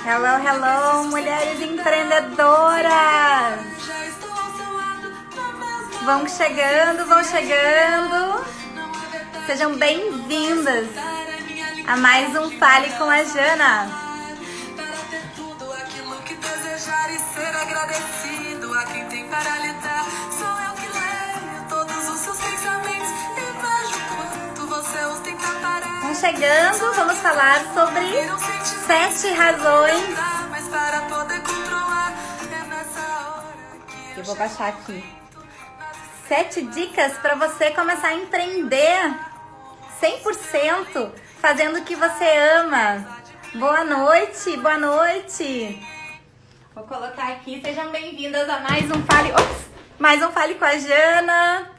Hello, hello, mulheres empreendedoras! Vão chegando, vão chegando! Sejam bem-vindas a mais um Fale com a Jana! Ser agradecido a quem tem para lhe dar. Sou eu que leio todos os seus pensamentos e vejo quanto você os tenta parar. Vão chegando, vamos falar sobre 7 razões. Mas para poder controlar é nessa hora que Eu vou baixar aqui. 7 dicas para você começar a empreender 100% fazendo o que você ama. Boa noite, boa noite. Vou colocar aqui, sejam bem-vindas a mais um Fale com a Jana.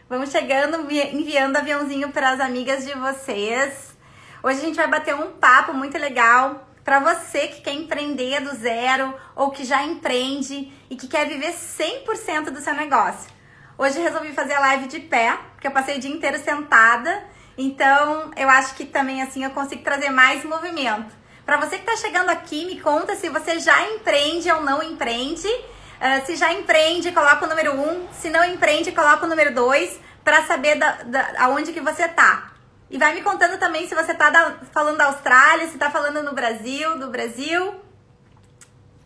Vamos chegando, enviando aviãozinho para as amigas de vocês. Hoje a gente vai bater um papo muito legal para você que quer empreender do zero ou que já empreende e que quer viver 100% do seu negócio. Hoje resolvi fazer a live de pé, porque eu passei o dia inteiro sentada. Então eu acho que também assim eu consigo trazer mais movimento. Para você que está chegando aqui, me conta se você já empreende ou não empreende. Se já empreende, coloca o número 1. Se não empreende, coloca o número 2 para saber aonde que você tá. E vai me contando também se você tá falando da Austrália, se tá falando do Brasil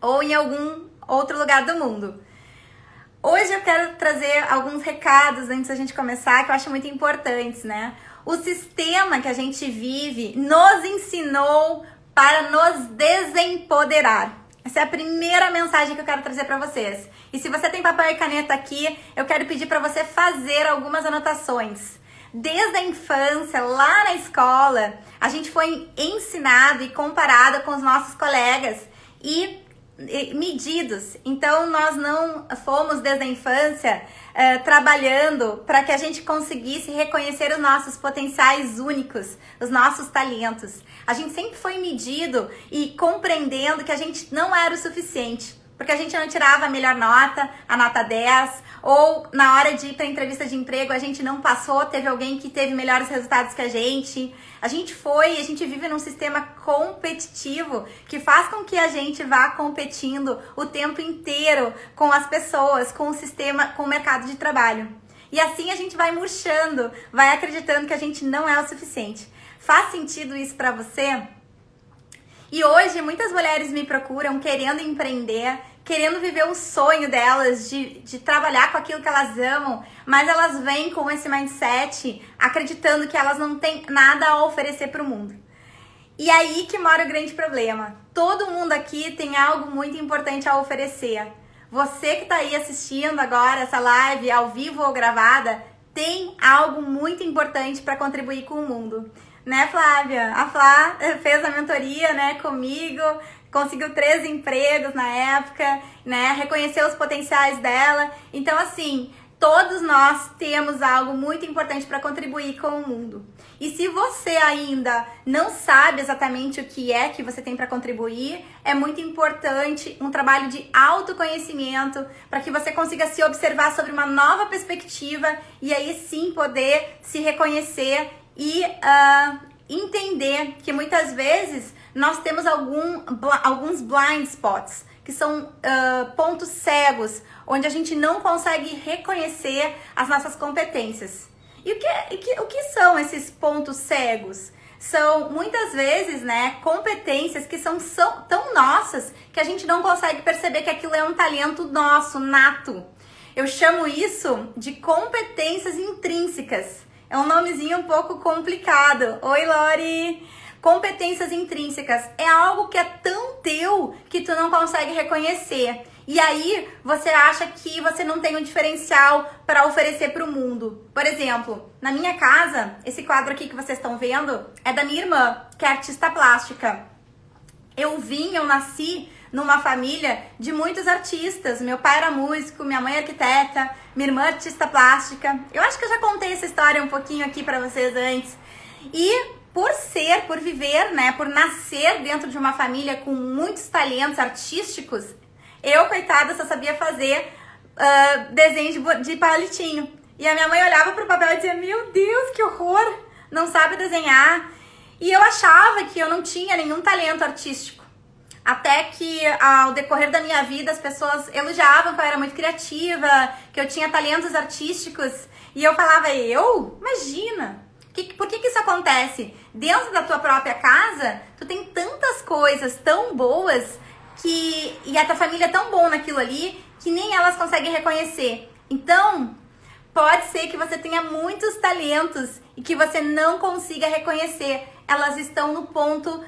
ou em algum outro lugar do mundo. Hoje eu quero trazer alguns recados antes da gente começar que eu acho muito importantes, né? O sistema que a gente vive nos ensinou para nos desempoderar. Essa é a primeira mensagem que eu quero trazer para vocês. E se você tem papel e caneta aqui, eu quero pedir para você fazer algumas anotações. Desde a infância, lá na escola, a gente foi ensinado e comparado com os nossos colegas e medidos. Então, nós não fomos desde a infância trabalhando para que a gente conseguisse reconhecer os nossos potenciais únicos, os nossos talentos. A gente sempre foi medido e compreendendo que a gente não era o suficiente, porque a gente não tirava a melhor nota, a nota 10, ou na hora de ir para a entrevista de emprego a gente não passou, teve alguém que teve melhores resultados que a gente. A gente vive num sistema competitivo que faz com que a gente vá competindo o tempo inteiro com as pessoas, com o sistema, com o mercado de trabalho. E assim a gente vai murchando, vai acreditando que a gente não é o suficiente. Faz sentido isso pra você? E hoje muitas mulheres me procuram querendo empreender, querendo viver o sonho delas de trabalhar com aquilo que elas amam, mas elas vêm com esse mindset acreditando que elas não têm nada a oferecer para o mundo. E aí que mora o grande problema. Todo mundo aqui tem algo muito importante a oferecer. Você que está aí assistindo agora essa live ao vivo ou gravada, tem algo muito importante para contribuir com o mundo. Né, Flávia? A Flá fez a mentoria, né, comigo, conseguiu 3 empregos na época, né, reconheceu os potenciais dela. Então, assim, todos nós temos algo muito importante para contribuir com o mundo. E se você ainda não sabe exatamente o que é que você tem para contribuir, é muito importante um trabalho de autoconhecimento para que você consiga se observar sobre uma nova perspectiva e aí sim poder se reconhecer e entender que muitas vezes nós temos alguns blind spots, que são pontos cegos, onde a gente não consegue reconhecer as nossas competências. E o que são esses pontos cegos? São muitas vezes, né, competências que são tão nossas que a gente não consegue perceber que aquilo é um talento nosso, nato. Eu chamo isso de competências intrínsecas. É um nomezinho um pouco complicado. Oi, Lori! Competências intrínsecas é algo que é tão teu que tu não consegue reconhecer. E aí você acha que você não tem um diferencial para oferecer para o mundo. Por exemplo, na minha casa, esse quadro aqui que vocês estão vendo é da minha irmã, que é artista plástica. Eu nasci numa família de muitos artistas. Meu pai era músico, minha mãe é arquiteta, minha irmã é artista plástica. Eu acho que eu já contei essa história um pouquinho aqui pra vocês antes. E por viver, né, por nascer dentro de uma família com muitos talentos artísticos, eu, coitada, só sabia fazer desenho de palitinho. E a minha mãe olhava pro papel e dizia, meu Deus, que horror, não sabe desenhar. E eu achava que eu não tinha nenhum talento artístico. até que ao decorrer da minha vida as pessoas elogiavam que eu era muito criativa, que eu tinha talentos artísticos, e eu falava, imagina, por que isso acontece? Dentro da tua própria casa, tu tem tantas coisas tão boas e a tua família é tão bom naquilo ali que nem elas conseguem reconhecer. Então, pode ser que você tenha muitos talentos e que você não consiga reconhecer. Elas estão no ponto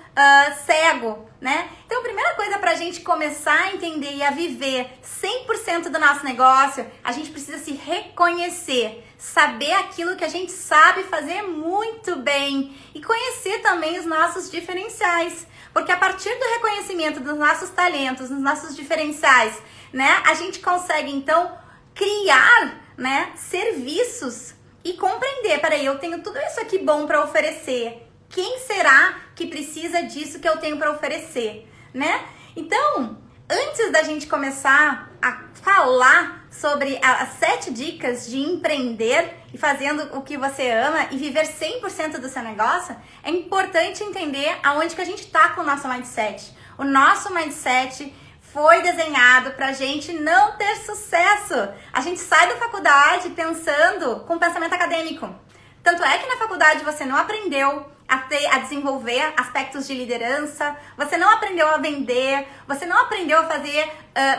cego, né? Então, a primeira coisa pra gente começar a entender e a viver 100% do nosso negócio, a gente precisa se reconhecer, saber aquilo que a gente sabe fazer muito bem e conhecer também os nossos diferenciais. Porque a partir do reconhecimento dos nossos talentos, dos nossos diferenciais, né, a gente consegue, então, criar, né, serviços e compreender, peraí, eu tenho tudo isso aqui bom para oferecer. Quem será que precisa disso que eu tenho para oferecer, né? Então, antes da gente começar a falar sobre as 7 dicas de empreender e fazendo o que você ama e viver 100% do seu negócio, é importante entender aonde que a gente tá com o nosso mindset. O nosso mindset foi desenhado pra gente não ter sucesso. A gente sai da faculdade pensando com pensamento acadêmico. Tanto é que na faculdade você não aprendeu a desenvolver aspectos de liderança, você não aprendeu a vender, você não aprendeu a fazer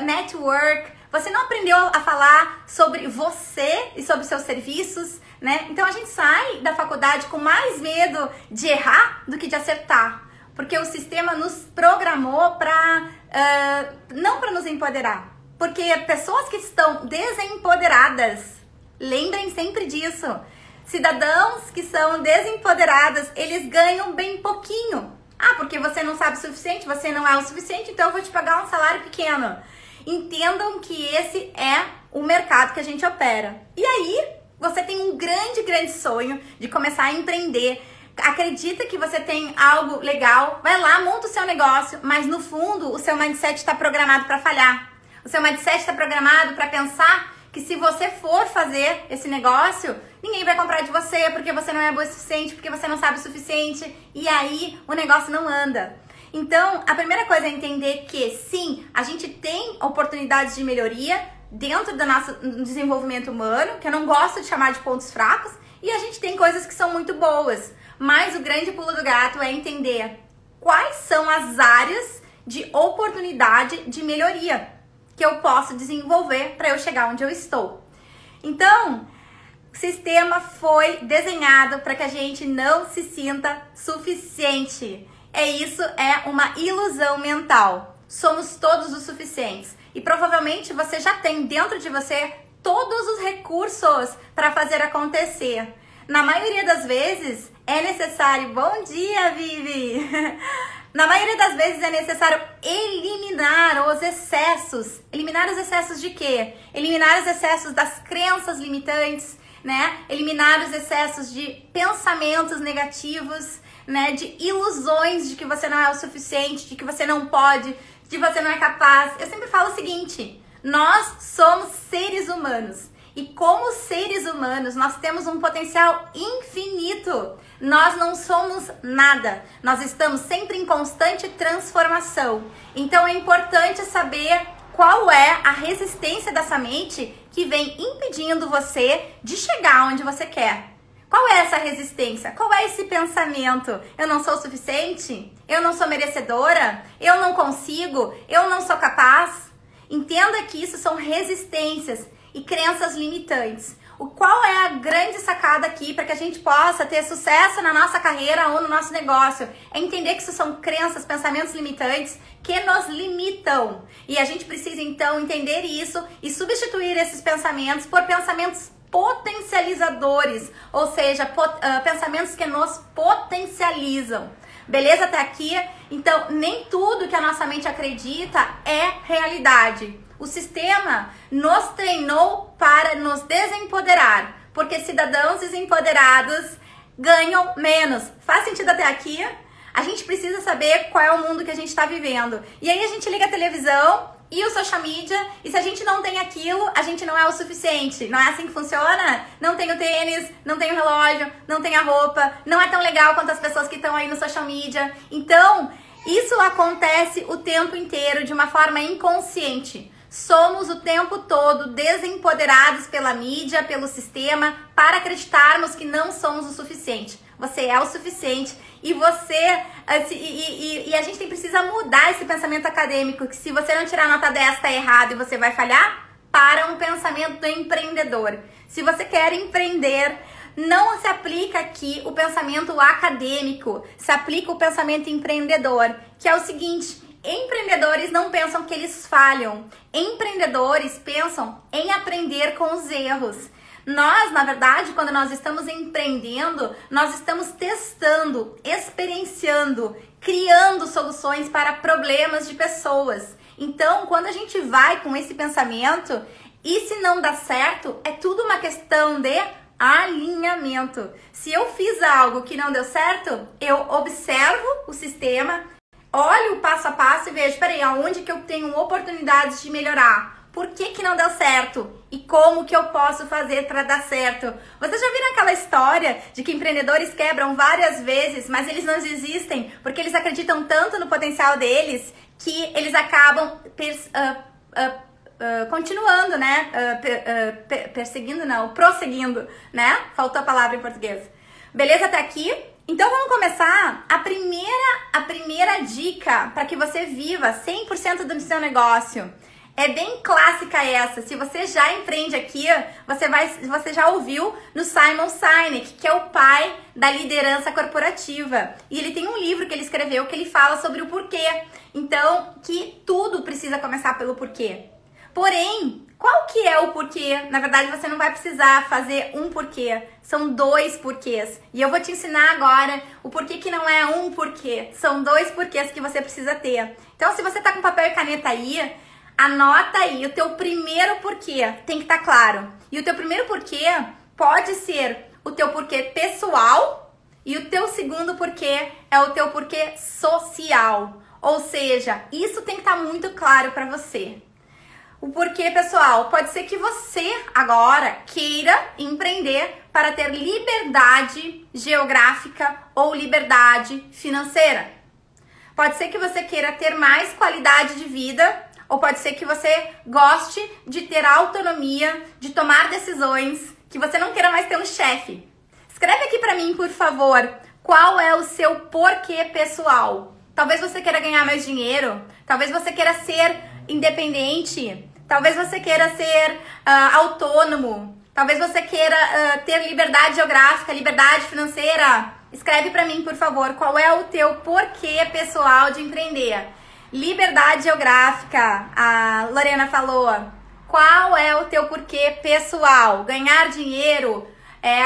network, você não aprendeu a falar sobre você e sobre seus serviços, né? Então a gente sai da faculdade com mais medo de errar do que de acertar, porque o sistema nos programou não para nos empoderar, porque pessoas que estão desempoderadas, lembrem sempre disso. Cidadãos que são desempoderados, eles ganham bem pouquinho. Porque você não sabe o suficiente, você não é o suficiente, então eu vou te pagar um salário pequeno. Entendam que esse é o mercado que a gente opera. E aí, você tem um grande sonho de começar a empreender. Acredita que você tem algo legal, vai lá, monta o seu negócio, mas no fundo o seu mindset está programado para falhar. O seu mindset está programado para pensar que se você for fazer esse negócio, ninguém vai comprar de você porque você não é boa o suficiente, porque você não sabe o suficiente, e aí o negócio não anda. Então, a primeira coisa é entender que sim, a gente tem oportunidades de melhoria dentro do nosso desenvolvimento humano, que eu não gosto de chamar de pontos fracos, e a gente tem coisas que são muito boas. Mas o grande pulo do gato é entender quais são as áreas de oportunidade de melhoria que eu posso desenvolver para eu chegar onde eu estou. Então, o sistema foi desenhado para que a gente não se sinta suficiente. Isso é uma ilusão mental. Somos todos os suficientes. E provavelmente você já tem dentro de você todos os recursos para fazer acontecer. Na maioria das vezes é necessário... Bom dia, Vivi! Na maioria das vezes é necessário eliminar os excessos. Eliminar os excessos de quê? Eliminar os excessos das crenças limitantes, né? Eliminar os excessos de pensamentos negativos, né? De ilusões de que você não é o suficiente, de que você não pode, de que você não é capaz. Eu sempre falo o seguinte, nós somos seres humanos. E como seres humanos, nós temos um potencial infinito. Nós não somos nada. Nós estamos sempre em constante transformação. Então é importante saber qual é a resistência dessa mente que vem impedindo você de chegar onde você quer. Qual é essa resistência? Qual é esse pensamento? Eu não sou o suficiente? Eu não sou merecedora? Eu não consigo? Eu não sou capaz? Entenda que isso são resistências e crenças limitantes. Qual é a grande sacada aqui para que a gente possa ter sucesso na nossa carreira ou no nosso negócio? É entender que isso são crenças, pensamentos limitantes que nos limitam. E a gente precisa então entender isso e substituir esses pensamentos por pensamentos potencializadores, ou seja, pensamentos que nos potencializam. Beleza até aqui? Então, nem tudo que a nossa mente acredita é realidade. O sistema nos treinou para nos desempoderar, porque cidadãos desempoderados ganham menos. Faz sentido até aqui? A gente precisa saber qual é o mundo que a gente está vivendo. E aí a gente liga a televisão e o social media, e se a gente não tem aquilo, a gente não é o suficiente. Não é assim que funciona? Não tem o tênis, não tem o relógio, não tem a roupa, não é tão legal quanto as pessoas que estão aí no social media. Então, Isso acontece o tempo inteiro de uma forma inconsciente. Somos o tempo todo desempoderados pela mídia, pelo sistema, para acreditarmos que não somos o suficiente. Você é o suficiente e a gente precisa mudar esse pensamento acadêmico, que se você não tirar nota 10 tá errado e você vai falhar, para um pensamento do empreendedor. Se você quer empreender, não se aplica aqui o pensamento acadêmico, se aplica o pensamento empreendedor, que é o seguinte: empreendedores não pensam que eles falham, empreendedores pensam em aprender com os erros. Nós, na verdade, quando nós estamos empreendendo, nós estamos testando, experienciando, criando soluções para problemas de pessoas. Então, quando a gente vai com esse pensamento, e se não dá certo, é tudo uma questão de alinhamento. Se eu fiz algo que não deu certo, eu observo o sistema, olho o passo a passo e vejo, peraí, aonde que eu tenho oportunidades de melhorar? Por que não deu certo? E como que eu posso fazer para dar certo? Vocês já viram aquela história de que empreendedores quebram várias vezes, mas eles não desistem porque eles acreditam tanto no potencial deles que eles acabam continuando, né? Prosseguindo, né? Faltou a palavra em português. Beleza até aqui? Então vamos começar. A primeira dica para que você viva 100% do seu negócio. É bem clássica essa. Se você já empreende aqui, você já ouviu no Simon Sinek, que é o pai da liderança corporativa. E ele tem um livro que ele escreveu que ele fala sobre o porquê. Então, que tudo precisa começar pelo porquê. Porém, qual que é o porquê? Na verdade, você não vai precisar fazer um porquê. São 2 porquês. E eu vou te ensinar agora o porquê que não é um porquê. São 2 porquês que você precisa ter. Então, se você tá com papel e caneta aí, anota aí o teu primeiro porquê. Tem que estar claro. E o teu primeiro porquê pode ser o teu porquê pessoal e o teu segundo porquê é o teu porquê social. Ou seja, isso tem que estar muito claro para você. O porquê pessoal, pode ser que você agora queira empreender para ter liberdade geográfica ou liberdade financeira. Pode ser que você queira ter mais qualidade de vida, ou pode ser que você goste de ter autonomia, de tomar decisões, que você não queira mais ter um chefe. Escreve aqui para mim, por favor, qual é o seu porquê pessoal. Talvez você queira ganhar mais dinheiro, talvez você queira ser independente, talvez você queira ser autônomo, talvez você queira ter liberdade geográfica, liberdade financeira. Escreve para mim, por favor, qual é o teu porquê pessoal de empreender. Liberdade geográfica, a Lorena falou. Qual é o teu porquê pessoal? Ganhar dinheiro,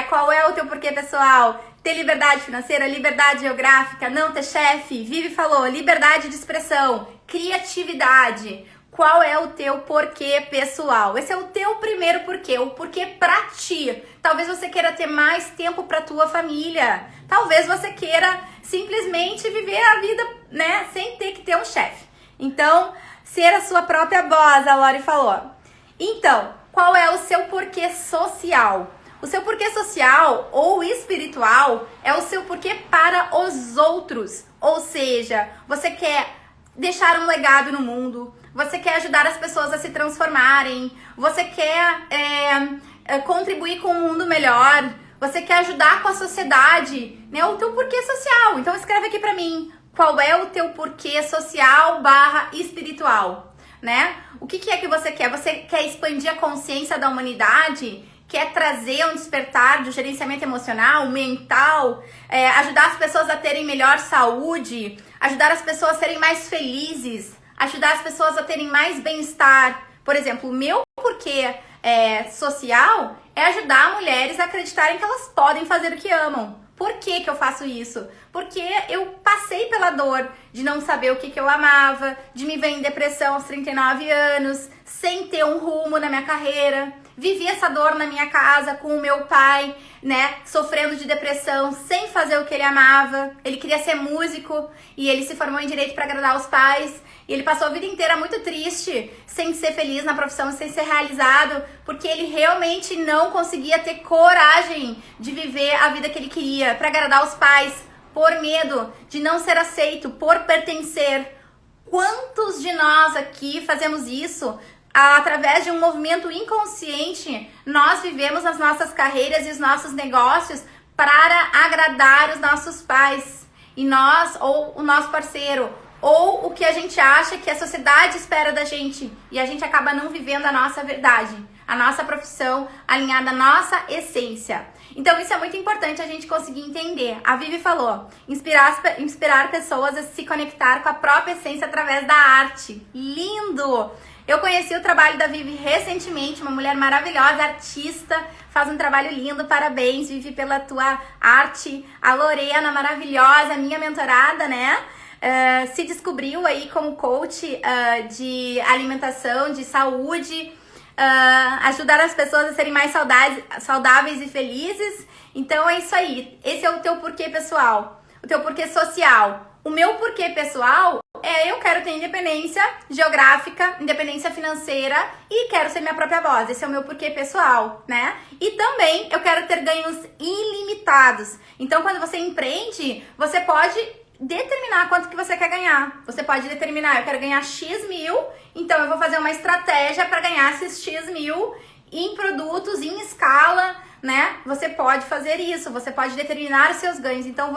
qual é o teu porquê pessoal? Ter liberdade financeira, liberdade geográfica, não ter chefe. Vivi falou, liberdade de expressão, criatividade. Qual é o teu porquê pessoal? Esse é o teu primeiro porquê, o porquê pra ti. Talvez você queira ter mais tempo pra tua família. Talvez você queira simplesmente viver a vida, né, sem ter que ter um chefe. Então, ser a sua própria boss, a Lori falou. Então, qual é o seu porquê social? O seu porquê social ou espiritual é o seu porquê para os outros. Ou seja, você quer deixar um legado no mundo, você quer ajudar as pessoas a se transformarem, você quer contribuir com um mundo melhor, você quer ajudar com a sociedade, né? O teu porquê social. Então escreve aqui pra mim, qual é o teu porquê social / espiritual, né? O que é que você quer? Você quer expandir a consciência da humanidade? Quer trazer um despertar do gerenciamento emocional, mental, ajudar as pessoas a terem melhor saúde, ajudar as pessoas a serem mais felizes, ajudar as pessoas a terem mais bem-estar. Por exemplo, o meu porquê social é ajudar mulheres a acreditarem que elas podem fazer o que amam. Por que que eu faço isso? Porque eu passei pela dor de não saber o que que eu amava, de me ver em depressão aos 39 anos, sem ter um rumo na minha carreira. Vivi essa dor na minha casa com o meu pai, né, sofrendo de depressão, sem fazer o que ele amava. Ele queria ser músico e ele se formou em direito para agradar os pais. E ele passou a vida inteira muito triste, sem ser feliz na profissão, sem ser realizado, porque ele realmente não conseguia ter coragem de viver a vida que ele queria, para agradar os pais. por medo de não ser aceito, por pertencer. Quantos de nós aqui fazemos isso? Através de um movimento inconsciente, nós vivemos as nossas carreiras e os nossos negócios para agradar os nossos pais, e nós, ou o nosso parceiro, ou o que a gente acha que a sociedade espera da gente, e a gente acaba não vivendo a nossa verdade, a nossa profissão, alinhada à nossa essência. Então isso é muito importante a gente conseguir entender. A Vivi falou, inspirar pessoas a se conectar com a própria essência através da arte. Lindo! Eu conheci o trabalho da Vivi recentemente, uma mulher maravilhosa, artista, faz um trabalho lindo, parabéns, Vivi, pela tua arte. A Lorena, maravilhosa, minha mentorada, né? Se descobriu aí como coach de alimentação, de saúde, ajudar as pessoas a serem mais saudáveis e felizes. Então é isso aí, esse é o teu porquê pessoal, o teu porquê social. O meu porquê pessoal é eu quero ter independência geográfica, independência financeira e quero ser minha própria voz. Esse é o meu porquê pessoal, né? E também eu quero ter ganhos ilimitados. Então quando você empreende, você pode determinar quanto que você quer ganhar. Você pode determinar, eu quero ganhar X mil, então eu vou fazer uma estratégia para ganhar esses X mil em produtos, em escala, né? Você pode fazer isso, você pode determinar os seus ganhos. Então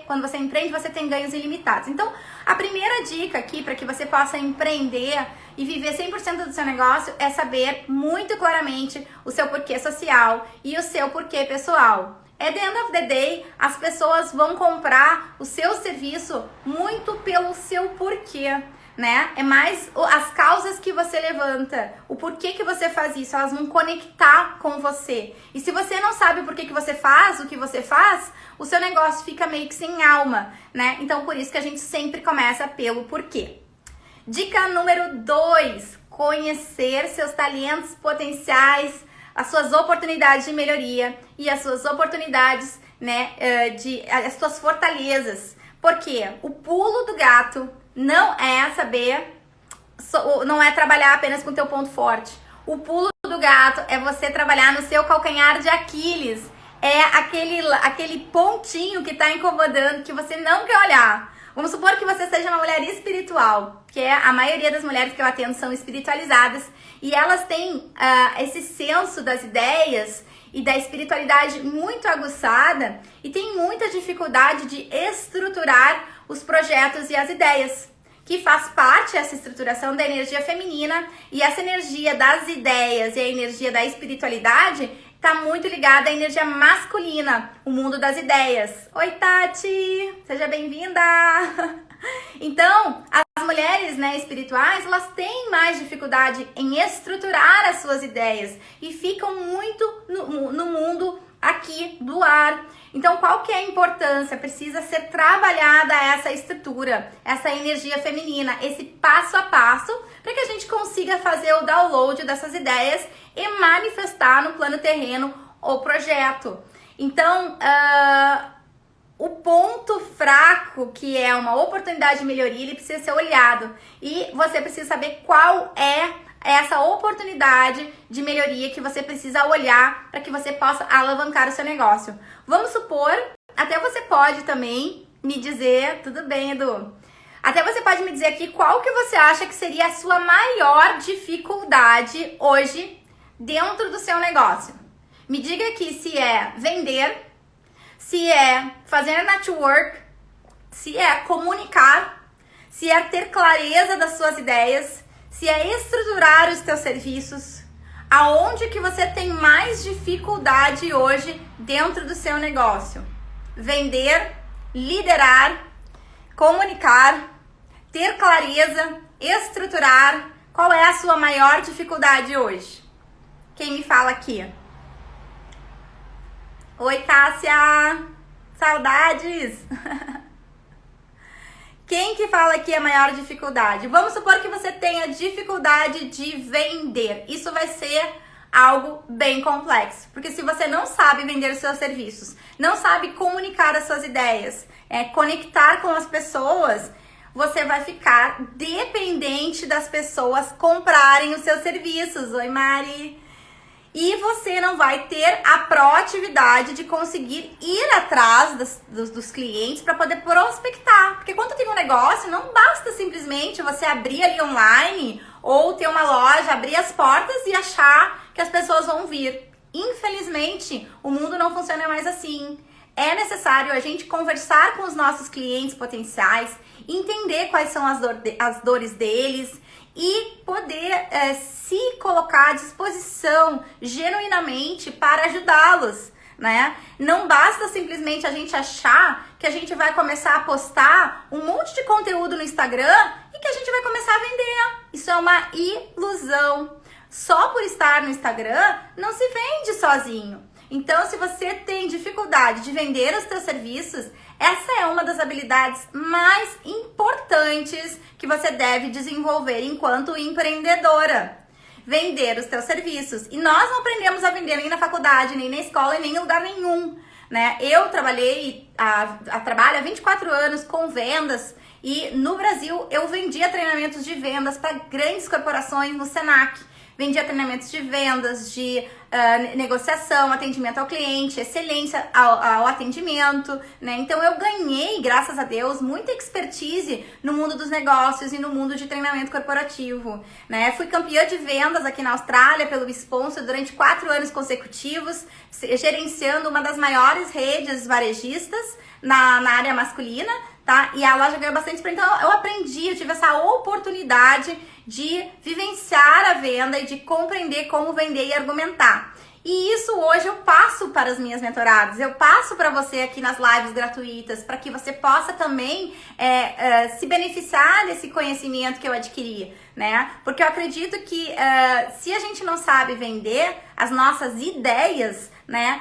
quando você empreende, você tem ganhos ilimitados. Então, a primeira dica aqui para que você possa empreender e viver 100% do seu negócio é saber muito claramente o seu porquê social e o seu porquê pessoal. At the end of the day, as pessoas vão comprar o seu serviço muito pelo seu porquê, né? É mais as causas que você levanta, o porquê que você faz isso, elas vão conectar com você. E se você não sabe o porquê que você faz, o que você faz, o seu negócio fica meio que sem alma, né? Então, por isso que a gente sempre começa pelo porquê. Dica número 2, conhecer seus talentos potenciais, as suas oportunidades de melhoria e as suas oportunidades, né, as suas fortalezas. Porque o pulo do gato não é não é trabalhar apenas com o teu ponto forte. O pulo do gato é você trabalhar no seu calcanhar de Aquiles. É aquele pontinho que tá incomodando, que você não quer olhar. Vamos supor que você seja uma mulher espiritual, que a maioria das mulheres que eu atendo são espiritualizadas, e elas têm esse senso das ideias e da espiritualidade muito aguçada e tem muita dificuldade de estruturar os projetos e as ideias, que faz parte essa estruturação da energia feminina, e essa energia das ideias e a energia da espiritualidade está muito ligada à energia masculina, o mundo das ideias. Oi, Tati! Seja bem-vinda! Então, as mulheres, né, espirituais, elas têm mais dificuldade em estruturar as suas ideias e ficam muito no mundo aqui do ar. Então, qual que é a importância? Precisa ser trabalhada essa estrutura, essa energia feminina, esse passo a passo, para que a gente consiga fazer o download dessas ideias e manifestar no plano terreno o projeto. Então, o ponto fraco, que é uma oportunidade de melhoria, ele precisa ser olhado. E você precisa saber qual é essa oportunidade de melhoria que você precisa olhar para que você possa alavancar o seu negócio. Vamos supor, até você pode também me dizer, tudo bem, Edu? Até você pode me dizer aqui qual que você acha que seria a sua maior dificuldade hoje dentro do seu negócio. Me diga aqui se é vender, se é fazer network, se é comunicar, se é ter clareza das suas ideias, se é estruturar os teus serviços. Aonde que você tem mais dificuldade hoje dentro do seu negócio? Vender, liderar, comunicar, ter clareza, estruturar. Qual é a sua maior dificuldade hoje? Quem me fala aqui? Oi, Cássia! Saudades! Quem que fala aqui a maior dificuldade? Vamos supor que você tenha dificuldade de vender. Isso vai ser algo bem complexo. Porque se você não sabe vender os seus serviços, não sabe comunicar as suas ideias, conectar com as pessoas, você vai ficar dependente das pessoas comprarem os seus serviços. Oi, Mari! E você não vai ter a proatividade de conseguir ir atrás dos clientes para poder prospectar. Porque quando tem um negócio, não basta simplesmente você abrir ali online ou ter uma loja, abrir as portas e achar que as pessoas vão vir. Infelizmente, o mundo não funciona mais assim. É necessário a gente conversar com os nossos clientes potenciais, entender quais são as dores deles e poder se colocar à disposição genuinamente para ajudá-los, né? Não basta simplesmente a gente achar que a gente vai começar a postar um monte de conteúdo no Instagram e que a gente vai começar a vender. Isso é uma ilusão. Só por estar no Instagram não se vende sozinho. Então, se você tem dificuldade de vender os seus serviços, essa é uma das habilidades mais importantes que você deve desenvolver enquanto empreendedora. Vender os seus serviços. E nós não aprendemos a vender nem na faculdade, nem na escola, nem em lugar nenhum, né? Eu trabalho há 24 anos com vendas e no Brasil eu vendia treinamentos de vendas para grandes corporações no Senac. Vendia treinamentos de vendas, de negociação, atendimento ao cliente, excelência ao atendimento, né? Então eu ganhei, graças a Deus, muita expertise no mundo dos negócios e no mundo de treinamento corporativo, né? Fui campeã de vendas aqui na Austrália pelo Sponsor durante 4 anos consecutivos, gerenciando uma das maiores redes varejistas na área masculina, tá? E a loja ganhou bastante, então eu aprendi, eu tive essa oportunidade de vivenciar a venda e de compreender como vender e argumentar. E isso hoje eu passo para as minhas mentoradas, eu passo para você aqui nas lives gratuitas, para que você possa também se beneficiar desse conhecimento que eu adquiri, né? Porque eu acredito que se a gente não sabe vender as nossas ideias, né,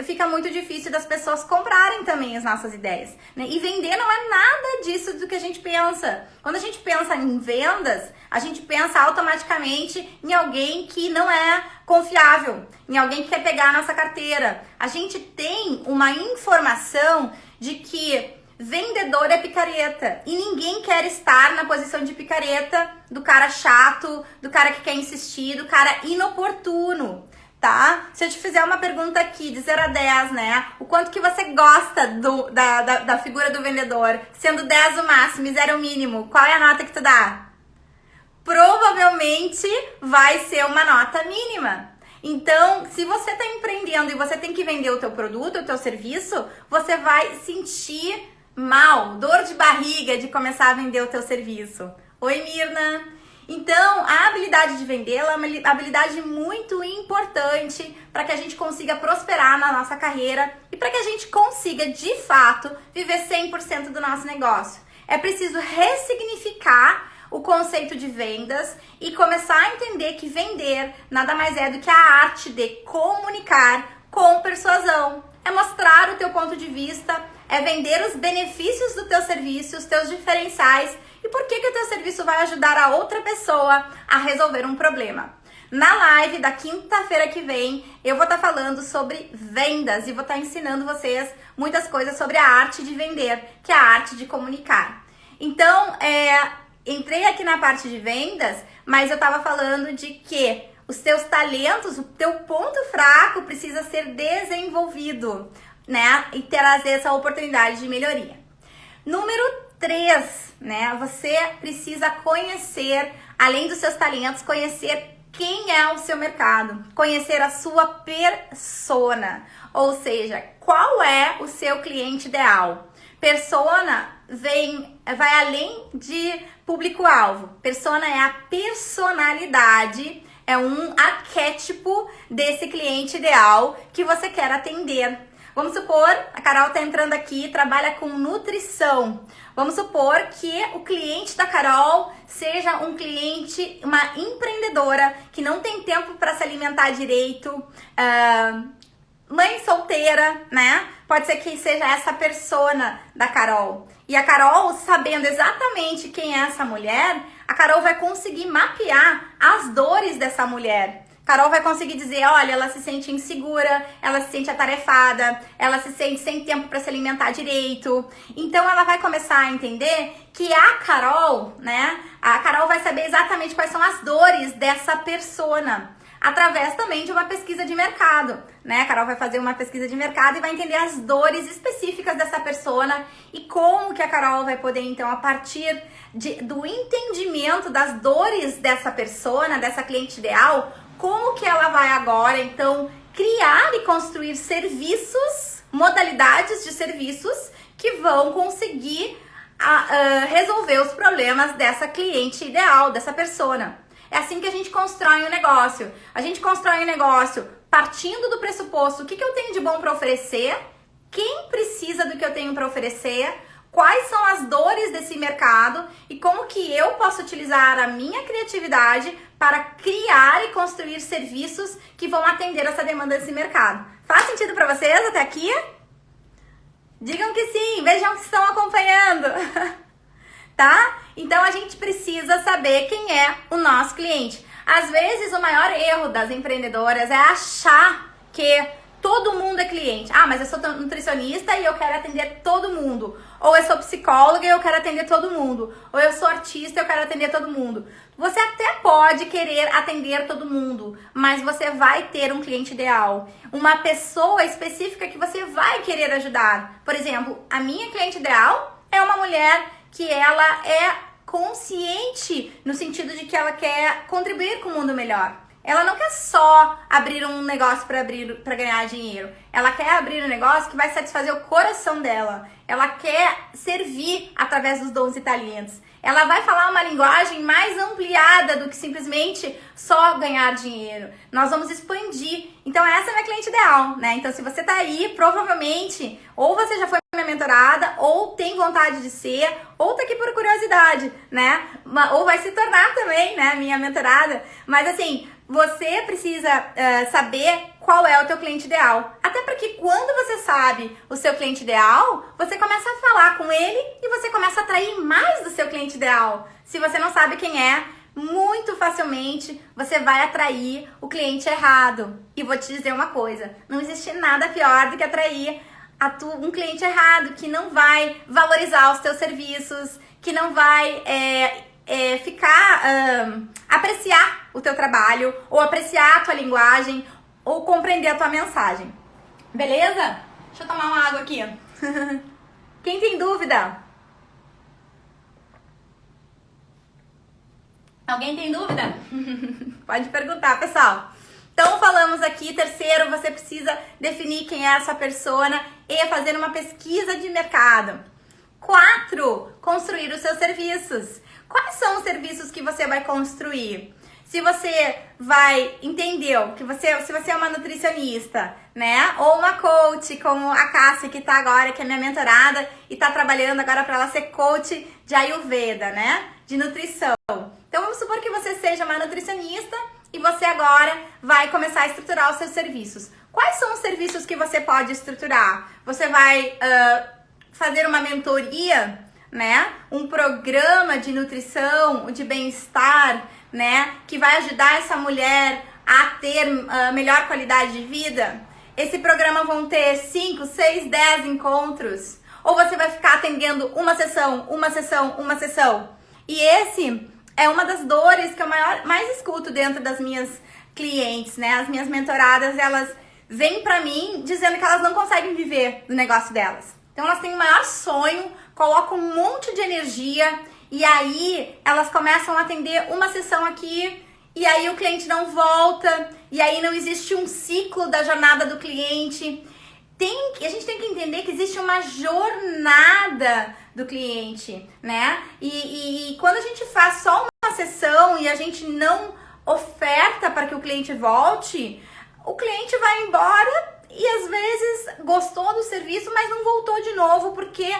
fica muito difícil das pessoas comprarem também as nossas ideias, né? E vender não é nada disso do que a gente pensa. Quando a gente pensa em vendas, a gente pensa automaticamente em alguém que não é confiável, em alguém que quer pegar a nossa carteira. A gente tem uma informação de que vendedor é picareta e ninguém quer estar na posição de picareta do cara chato, do cara que quer insistir, do cara inoportuno. Tá? Se eu te fizer uma pergunta aqui de 0 a 10, né? O quanto que você gosta da figura do vendedor? Sendo 10 o máximo e 0 o mínimo, qual é a nota que tu dá? Provavelmente vai ser uma nota mínima. Então, se você está empreendendo e você tem que vender o teu produto, o teu serviço, você vai sentir mal, dor de barriga de começar a vender o teu serviço. Oi, Mirna! Então, a habilidade de vender é uma habilidade muito importante para que a gente consiga prosperar na nossa carreira e para que a gente consiga, de fato, viver 100% do nosso negócio. É preciso ressignificar o conceito de vendas e começar a entender que vender nada mais é do que a arte de comunicar com persuasão. É mostrar o teu ponto de vista, é vender os benefícios do teu serviço, os teus diferenciais e por que o teu serviço vai ajudar a outra pessoa a resolver um problema. Na live da quinta-feira que vem, eu vou estar falando sobre vendas e vou estar ensinando vocês muitas coisas sobre a arte de vender, que é a arte de comunicar. Então, entrei aqui na parte de vendas, mas eu estava falando de que os teus talentos, o teu ponto fraco precisa ser desenvolvido, né? E trazer essa oportunidade de melhoria. Número 3, né? Você precisa conhecer, além dos seus talentos, conhecer quem é o seu mercado, conhecer a sua persona, ou seja, qual é o seu cliente ideal. Persona vai além de público-alvo. Persona é a personalidade, é um arquétipo desse cliente ideal que você quer atender. Vamos supor, a Carol está entrando aqui, trabalha com nutrição. Vamos supor que o cliente da Carol seja um cliente, uma empreendedora que não tem tempo para se alimentar direito, mãe solteira, né? Pode ser que seja essa persona da Carol. E a Carol, sabendo exatamente quem é essa mulher, a Carol vai conseguir mapear as dores dessa mulher. Carol vai conseguir dizer, olha, ela se sente insegura, ela se sente atarefada, ela se sente sem tempo para se alimentar direito. Então ela vai começar a entender que a Carol, né? A Carol vai saber exatamente quais são as dores dessa persona. através também de uma pesquisa de mercado, né? A Carol vai fazer uma pesquisa de mercado e vai entender as dores específicas dessa persona e como que a Carol vai poder, então, a partir do entendimento das dores dessa persona, dessa cliente ideal, como que ela vai agora, então, criar e construir serviços, modalidades de serviços que vão conseguir resolver os problemas dessa cliente ideal, dessa persona. É assim que a gente constrói um negócio. A gente constrói um negócio partindo do pressuposto: o que eu tenho de bom para oferecer, quem precisa do que eu tenho para oferecer, quais são as dores desse mercado e como que eu posso utilizar a minha criatividade para criar e construir serviços que vão atender essa demanda desse mercado. Faz sentido para vocês até aqui? Digam que sim, vejam que estão acompanhando, tá? Então a gente precisa saber quem é o nosso cliente. Às vezes o maior erro das empreendedoras é achar que todo mundo é cliente. Ah, mas eu sou nutricionista e eu quero atender todo mundo. Ou eu sou psicóloga e eu quero atender todo mundo. Ou eu sou artista e eu quero atender todo mundo. Você até pode querer atender todo mundo, mas você vai ter um cliente ideal. Uma pessoa específica que você vai querer ajudar. Por exemplo, a minha cliente ideal é uma mulher que ela é consciente no sentido de que ela quer contribuir com o mundo melhor. Ela não quer só abrir um negócio para ganhar dinheiro. Ela quer abrir um negócio que vai satisfazer o coração dela. Ela quer servir através dos dons e talentos. Ela vai falar uma linguagem mais ampliada do que simplesmente só ganhar dinheiro. Nós vamos expandir. Então essa é a minha cliente ideal, né? Então se você tá aí, provavelmente, ou você já foi minha mentorada, ou tem vontade de ser, ou tá aqui por curiosidade, né? Ou vai se tornar também, né, minha mentorada. Mas assim, você precisa saber qual é o teu cliente ideal. Até porque quando você sabe o seu cliente ideal, você começa a falar com ele e você começa a atrair mais do seu cliente ideal. Se você não sabe quem é, muito facilmente você vai atrair o cliente errado. E vou te dizer uma coisa, não existe nada pior do que atrair um cliente errado, que não vai valorizar os teus serviços, que não vai apreciar o teu trabalho, ou apreciar a tua linguagem, ou compreender a tua mensagem. Beleza? Deixa eu tomar uma água aqui. Quem tem dúvida? Alguém tem dúvida? Pode perguntar, pessoal. Então falamos aqui, terceiro, você precisa definir quem é essa persona e fazer uma pesquisa de mercado. 4, construir os seus serviços. Quais são os serviços que você vai construir? Se você vai entender que se você é uma nutricionista, né? Ou uma coach, como a Cássia que tá agora, que é minha mentorada e tá trabalhando agora para ela ser coach de Ayurveda, né? De nutrição. Então vamos supor que você seja uma nutricionista e você agora vai começar a estruturar os seus serviços. Quais são os serviços que você pode estruturar? Você vai fazer uma mentoria, né? Um programa de nutrição, de bem-estar, né? Que vai ajudar essa mulher a ter melhor qualidade de vida. Esse programa vão ter 5, 6, 10 encontros. Ou você vai ficar atendendo uma sessão. E esse é uma das dores que eu mais escuto dentro das minhas clientes, né? As minhas mentoradas, elas vêm pra mim dizendo que elas não conseguem viver do negócio delas. Então elas têm o maior sonho, colocam um monte de energia e aí elas começam a atender uma sessão aqui e aí o cliente não volta e aí não existe um ciclo da jornada do cliente. A gente tem que entender que existe uma jornada do cliente, né? E quando a gente faz só uma sessão e a gente não oferta para que o cliente volte, o cliente vai embora e às vezes gostou do serviço, mas não voltou de novo porque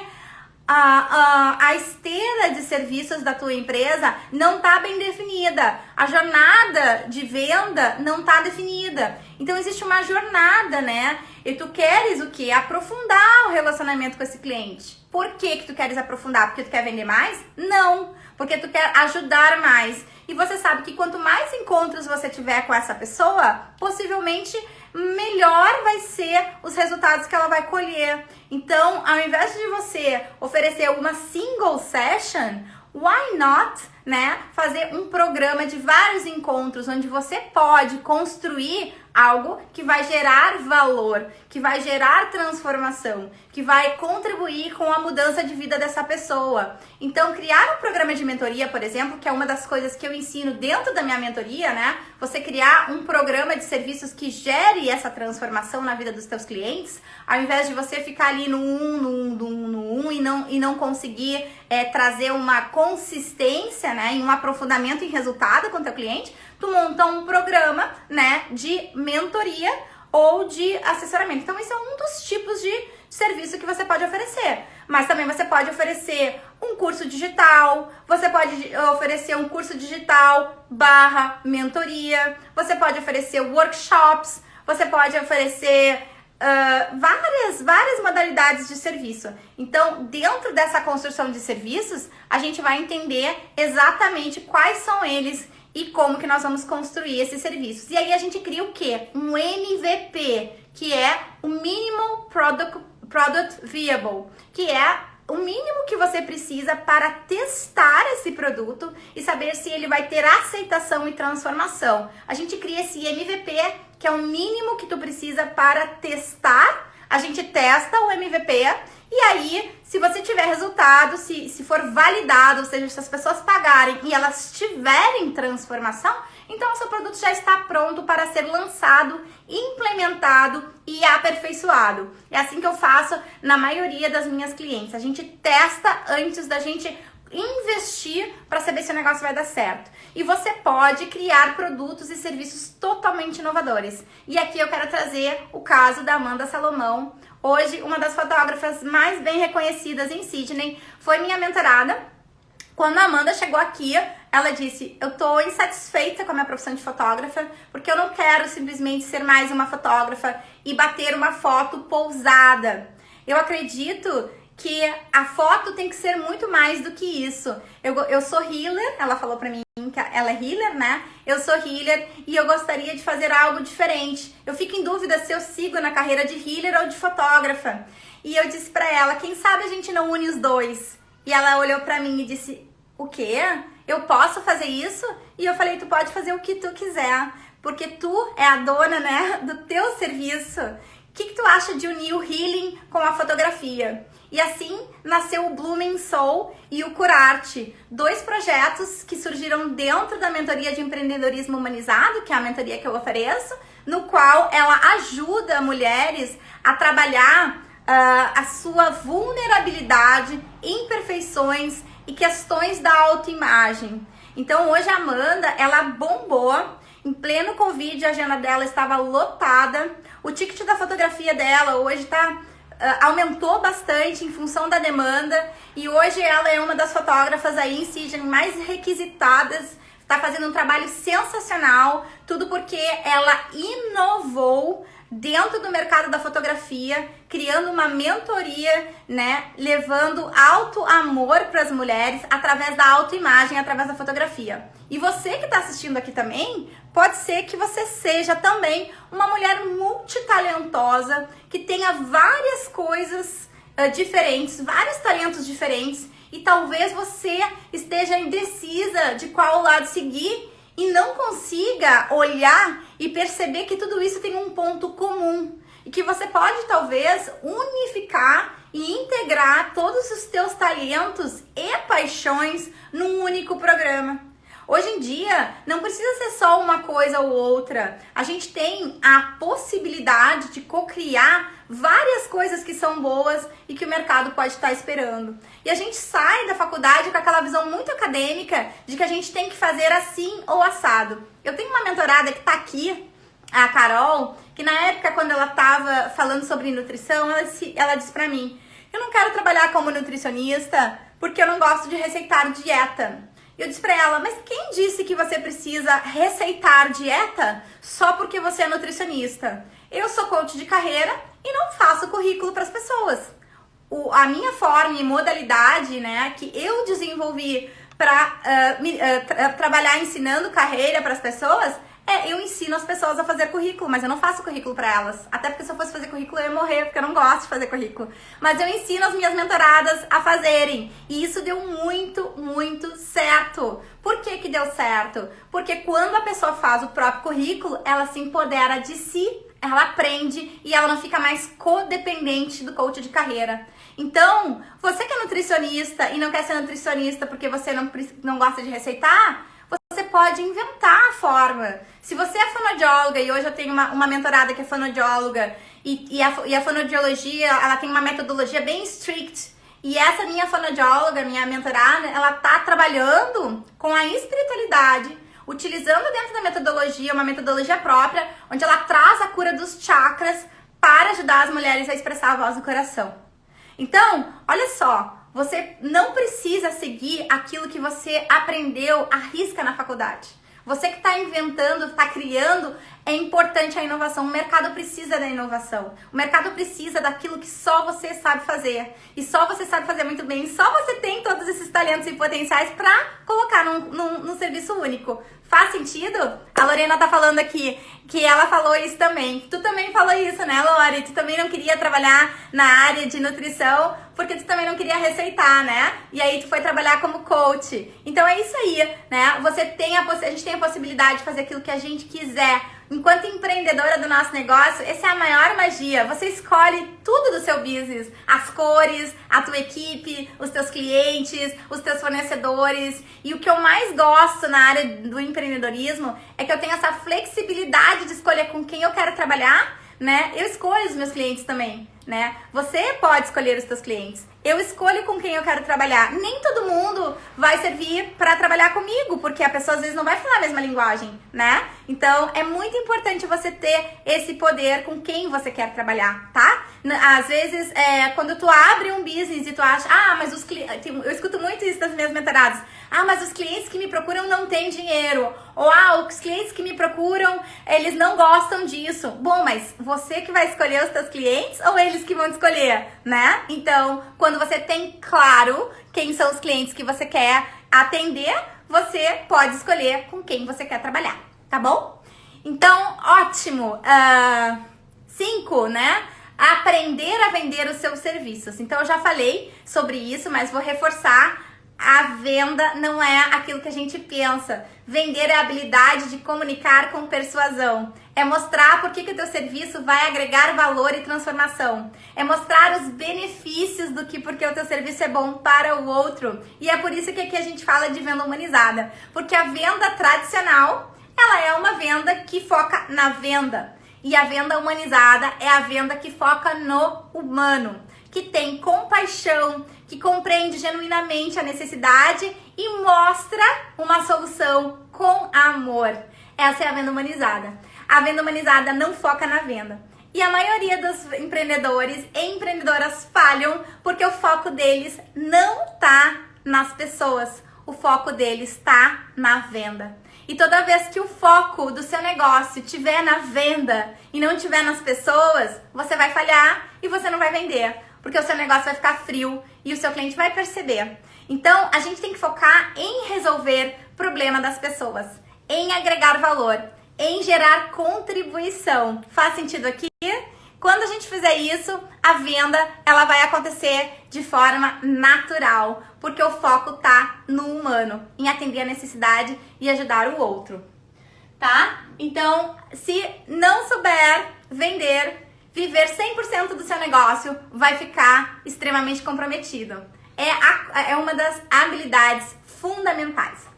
a esteira de serviços da tua empresa não está bem definida. A jornada de venda não está definida. Então existe uma jornada, né? E tu queres o quê? Aprofundar o relacionamento com esse cliente. Por que tu queres aprofundar? Porque tu quer vender mais? Não, porque tu quer ajudar mais. E você sabe que quanto mais encontros você tiver com essa pessoa, possivelmente melhor vai ser os resultados que ela vai colher. Então, ao invés de você oferecer uma single session, why not né, fazer um programa de vários encontros onde você pode construir algo que vai gerar valor, que vai gerar transformação, que vai contribuir com a mudança de vida dessa pessoa. Então, criar um programa de mentoria, por exemplo, que é uma das coisas que eu ensino dentro da minha mentoria, né? Você criar um programa de serviços que gere essa transformação na vida dos teus clientes, ao invés de você ficar ali no 1 e não conseguir trazer uma consistência, né, em um aprofundamento em resultado com o teu cliente, tu monta um programa, né, de mentoria ou de assessoramento. Então, esse é um dos tipos de serviço que você pode oferecer. Mas também você pode oferecer um curso digital, você pode oferecer um curso digital / mentoria, você pode oferecer workshops, você pode oferecer várias modalidades de serviço. Então, dentro dessa construção de serviços, a gente vai entender exatamente quais são eles e como que nós vamos construir esses serviços. E aí a gente cria o quê? Um MVP, que é o Minimum Product Viable, que é o mínimo que você precisa para testar esse produto e saber se ele vai ter aceitação e transformação. A gente cria esse MVP, que é o mínimo que tu precisa para testar. A gente testa o MVP e aí, se você tiver resultado, se for validado, ou seja, se as pessoas pagarem e elas tiverem transformação, então o seu produto já está pronto para ser lançado, implementado e aperfeiçoado. É assim que eu faço na maioria das minhas clientes. A gente testa antes da gente investir para saber se o negócio vai dar certo. E você pode criar produtos e serviços totalmente inovadores. E aqui eu quero trazer o caso da Amanda Salomão. Hoje, uma das fotógrafas mais bem reconhecidas em Sydney, foi minha mentorada. Quando a Amanda chegou aqui, ela disse: eu tô insatisfeita com a minha profissão de fotógrafa, porque eu não quero simplesmente ser mais uma fotógrafa e bater uma foto pousada. Eu acredito que a foto tem que ser muito mais do que isso. Eu sou healer, ela falou pra mim que ela é healer, né? Eu sou healer e eu gostaria de fazer algo diferente. Eu fico em dúvida se eu sigo na carreira de healer ou de fotógrafa. E eu disse pra ela: quem sabe a gente não une os dois? E ela olhou pra mim e disse: o quê? Eu posso fazer isso? E eu falei: tu pode fazer o que tu quiser, porque tu é a dona, né, do teu serviço. O que tu acha de unir o healing com a fotografia? E assim nasceu o Blooming Soul e o Curarte, dois projetos que surgiram dentro da mentoria de empreendedorismo humanizado, que é a mentoria que eu ofereço, no qual ela ajuda mulheres a trabalhar a sua vulnerabilidade, imperfeições e questões da autoimagem. Então hoje a Amanda, ela bombou. Em pleno Covid, a agenda dela estava lotada. O ticket da fotografia dela hoje aumentou bastante em função da demanda. E hoje ela é uma das fotógrafas aí em Sydney mais requisitadas. Está fazendo um trabalho sensacional. Tudo porque ela inovou dentro do mercado da fotografia, criando uma mentoria, né, levando alto amor para as mulheres através da autoimagem, através da fotografia. E você que está assistindo aqui também, pode ser que você seja também uma mulher multitalentosa, que tenha várias coisas diferentes, vários talentos diferentes, e talvez você esteja indecisa de qual lado seguir e não consiga olhar e perceber que tudo isso tem um ponto comum e que você pode talvez unificar e integrar todos os teus talentos e paixões num único programa. Hoje em dia, não precisa ser só uma coisa ou outra. A gente tem a possibilidade de co-criar várias coisas que são boas e que o mercado pode estar esperando. E a gente sai da faculdade com aquela visão muito acadêmica de que a gente tem que fazer assim ou assado. Eu tenho uma mentorada que está aqui, a Carol, que na época, quando ela estava falando sobre nutrição, ela disse pra mim: eu não quero trabalhar como nutricionista porque eu não gosto de receitar dieta. Eu disse pra ela: mas quem disse que você precisa receitar dieta só porque você é nutricionista? Eu sou coach de carreira e não faço currículo para as pessoas. A minha forma e modalidade, né, que eu desenvolvi para trabalhar ensinando carreira para as pessoas Eu ensino as pessoas a fazer currículo, mas eu não faço currículo pra elas. Até porque se eu fosse fazer currículo eu ia morrer, porque eu não gosto de fazer currículo. Mas eu ensino as minhas mentoradas a fazerem. E isso deu muito, muito certo. Por que que deu certo? Porque quando a pessoa faz o próprio currículo, ela se empodera de si, ela aprende e ela não fica mais codependente do coach de carreira. Então, você que é nutricionista e não quer ser nutricionista porque você não gosta de receitar, você pode inventar a forma. Se você é fonoaudióloga, e hoje eu tenho uma mentorada que é fonoaudióloga, e a fonoaudiologia, ela tem uma metodologia bem strict, e essa minha fonoaudióloga, minha mentorada, ela tá trabalhando com a espiritualidade, utilizando dentro da metodologia, uma metodologia própria, onde ela traz a cura dos chakras para ajudar as mulheres a expressar a voz do coração. Então, olha só, você não precisa seguir aquilo que você aprendeu à risca na faculdade. Você que está inventando, está criando, é importante a inovação. O mercado precisa da inovação. O mercado precisa daquilo que só você sabe fazer. E só você sabe fazer muito bem. E só você tem todos esses talentos e potenciais para colocar num serviço único. Faz sentido? A Lorena tá falando aqui que ela falou isso também. Tu também falou isso, né, Lore? Tu também não queria trabalhar na área de nutrição porque tu também não queria receitar, né? E aí tu foi trabalhar como coach. Então é isso aí, né? A gente tem a possibilidade de fazer aquilo que a gente quiser. Enquanto empreendedora do nosso negócio, essa é a maior magia. Você escolhe tudo do seu business. As cores, a tua equipe, os teus clientes, os teus fornecedores. E o que eu mais gosto na área do empreendedorismo é que eu tenho essa flexibilidade de escolher com quem eu quero trabalhar, né? Eu escolho os meus clientes também, né? Você pode escolher os seus clientes. Eu escolho com quem eu quero trabalhar. Nem todo mundo vai servir para trabalhar comigo, porque a pessoa às vezes não vai falar a mesma linguagem, né? Então, é muito importante você ter esse poder com quem você quer trabalhar, tá? Às vezes, quando tu abre um business e tu acha, mas os clientes... Eu escuto muito isso das minhas mentoradas. Mas os clientes que me procuram não têm dinheiro. Ou, os clientes que me procuram, eles não gostam disso. Bom, mas você que vai escolher os teus clientes ou eles que vão escolher, né? Então, quando você tem claro quem são os clientes que você quer atender, você pode escolher com quem você quer trabalhar, tá bom? Então, ótimo! 5, né? Aprender a vender os seus serviços. Então, eu já falei sobre isso, mas vou reforçar. A venda não é aquilo que a gente pensa. Vender é a habilidade de comunicar com persuasão. É mostrar por que o teu serviço vai agregar valor e transformação. É mostrar os benefícios porque o teu serviço é bom para o outro. E é por isso que aqui a gente fala de venda humanizada. Porque a venda tradicional, ela é uma venda que foca na venda. E a venda humanizada é a venda que foca no humano, que tem compaixão, que compreende genuinamente a necessidade e mostra uma solução com amor. Essa é a venda humanizada. A venda humanizada não foca na venda. E a maioria dos empreendedores e empreendedoras falham porque o foco deles não tá nas pessoas. O foco deles está na venda. E toda vez que o foco do seu negócio estiver na venda e não estiver nas pessoas, você vai falhar e você não vai vender. Porque o seu negócio vai ficar frio e o seu cliente vai perceber. Então, a gente tem que focar em resolver problema das pessoas, em agregar valor, em gerar contribuição. Faz sentido aqui? Quando a gente fizer isso, a venda ela vai acontecer de forma natural, porque o foco tá no humano, em atender a necessidade e ajudar o outro, tá? Então, se não souber vender, viver 100% do seu negócio vai ficar extremamente comprometido. É uma das habilidades fundamentais.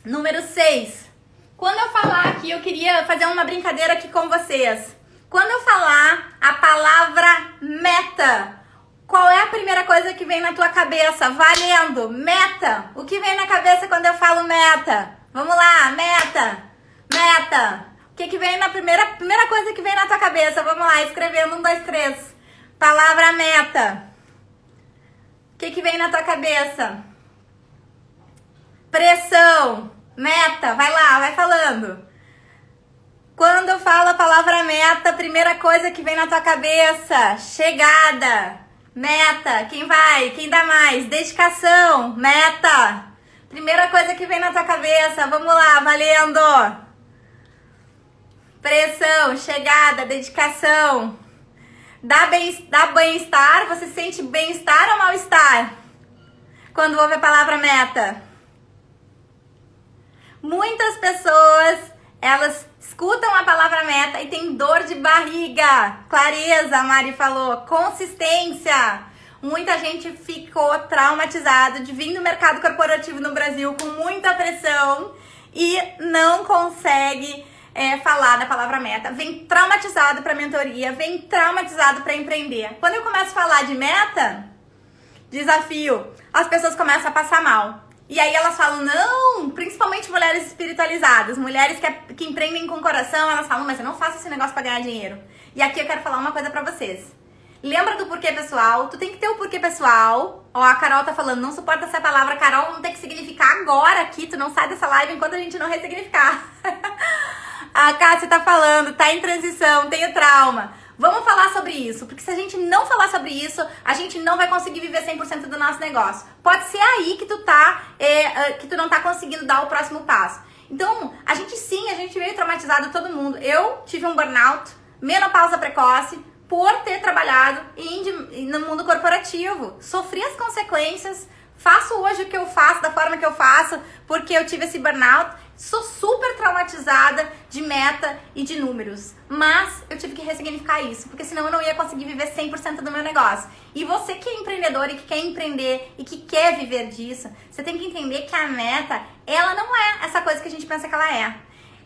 Número 6. Quando eu falar aqui, eu queria fazer uma brincadeira aqui com vocês. Quando eu falar a palavra meta, qual é a primeira coisa que vem na tua cabeça? Valendo! Meta! O que vem na cabeça quando eu falo meta? Vamos lá, meta! Meta! O que vem na primeira coisa que vem na tua cabeça? Vamos lá, escrevendo 1, 2, 3. Palavra meta. O que vem na tua cabeça? Pressão. Meta. Vai lá, vai falando. Quando eu falo a palavra meta, primeira coisa que vem na tua cabeça. Chegada. Meta. Quem vai? Quem dá mais? Dedicação. Meta. Primeira coisa que vem na tua cabeça, vamos lá, valendo! Pressão, chegada, dedicação. Dá bem-estar? Você sente bem-estar ou mal-estar? Quando ouve a palavra meta. Muitas pessoas, elas escutam a palavra meta e tem dor de barriga. Clareza, a Mari falou. Consistência. Muita gente ficou traumatizada de vir no mercado corporativo no Brasil com muita pressão e não consegue falar da palavra meta. Vem traumatizado para mentoria, vem traumatizado para empreender. Quando eu começo a falar de meta, desafio, as pessoas começam a passar mal. E aí elas falam, não, principalmente mulheres espiritualizadas, mulheres que empreendem com o coração, elas falam, mas eu não faço esse negócio para ganhar dinheiro. E aqui eu quero falar uma coisa para vocês. Lembra do porquê pessoal? Tu tem que ter o porquê pessoal. Ó, a Carol tá falando, não suporta essa palavra, Carol, vamos ter que significar agora aqui, tu não sai dessa live enquanto a gente não ressignificar. A Cássia tá falando, tá em transição, tenho trauma. Vamos falar sobre isso, porque se a gente não falar sobre isso, a gente não vai conseguir viver 100% do nosso negócio. Pode ser aí que tu não tá conseguindo dar o próximo passo. Então, a gente veio traumatizado, todo mundo. Eu tive um burnout, menopausa precoce, por ter trabalhado no mundo corporativo. Sofri as consequências, faço hoje o que eu faço, da forma que eu faço, porque eu tive esse burnout. Sou super traumatizada de meta e de números, mas eu tive que ressignificar isso, porque senão eu não ia conseguir viver 100% do meu negócio. E você que é empreendedor e que quer empreender e que quer viver disso, você tem que entender que a meta, ela não é essa coisa que a gente pensa que ela é.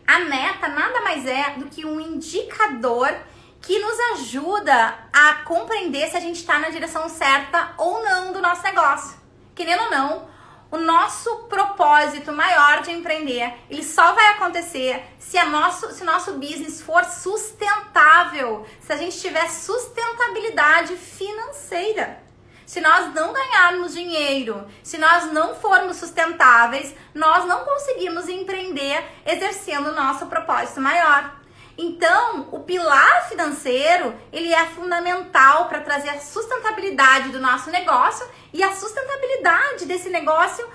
A meta nada mais é do que um indicador que nos ajuda a compreender se a gente está na direção certa ou não do nosso negócio. Querendo ou não, o nosso propósito maior de empreender, ele só vai acontecer se o nosso business for sustentável, se a gente tiver sustentabilidade financeira. Se nós não ganharmos dinheiro, se nós não formos sustentáveis, nós não conseguimos empreender exercendo o nosso propósito maior. Então, o pilar financeiro, ele é fundamental para trazer a sustentabilidade do nosso negócio e a sustentabilidade desse negócio